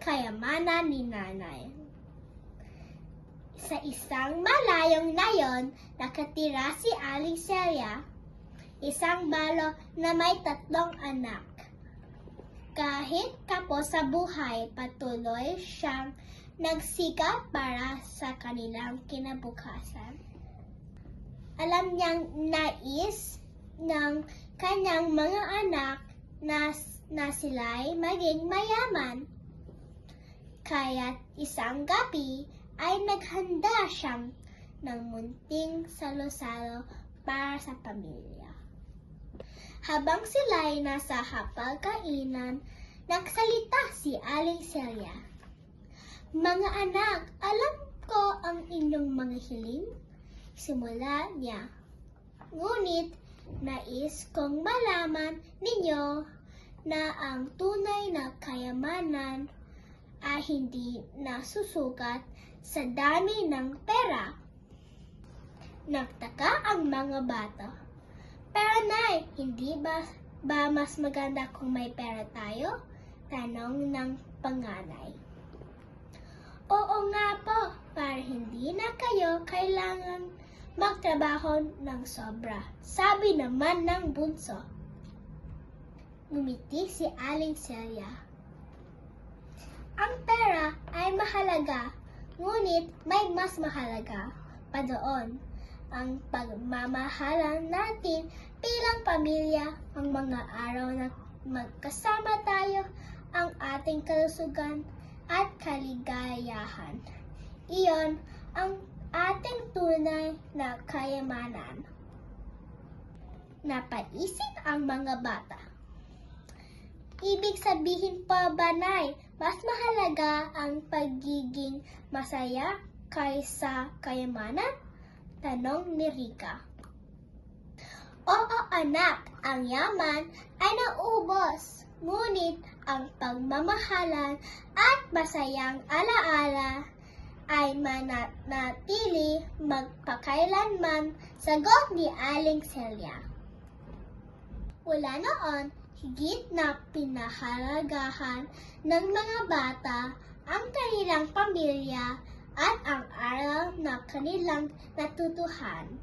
kayamanan ni nanay. Sa isang malayong nayon, nakatira si Aling Celia, isang malo na may 3 anak. Kahit kapos sa buhay, patuloy siyang nagsikap para sa kanilang kinabukasan. Alam niyang nais ng kanyang mga anak na sila'y maging mayaman. Kaya't isang gabi ay naghanda siyang ng munting salo-salo para sa pamilya. Habang sila'y nasa hapagkainan, nagsalita si Aling Celia. "Mga anak, alam ko ang inyong mga hiling," simula niya. "Ngunit nais kong malaman ninyo na ang tunay na kayamanan ay hindi nasusukat sa dami ng pera." Nagtaka ang mga bata. "Pero Nay, hindi ba mas maganda kung may pera tayo?" tanong ng panganay. "Oo nga po, para hindi na kayo kailangan magtrabaho ng sobra," sabi naman ng bunso. Ngumiti si Aling Celia. "Ang pera ay mahalaga, ngunit may mas mahalaga pa doon. Ang pagmamahalan natin bilang pamilya, ang mga araw na magkasama tayo, ang ating kalusugan at kaligayahan. Iyon ang ating tunay na kayamanan." Napaisip ang mga bata. "Ibig sabihin pa ba, Nay, mas mahalaga ang pagiging masaya kaysa kayamanan?" tanong ni Rika. "Oo anak, ang yaman ay naubos, ngunit ang pagmamahalan at masayang alaala ay mananatili magpakailanman," sagot ni Aling Celia. Mula noon, higit na pinahalagahan ng mga bata ang kanilang pamilya at ang aral na kanilang natutuhan.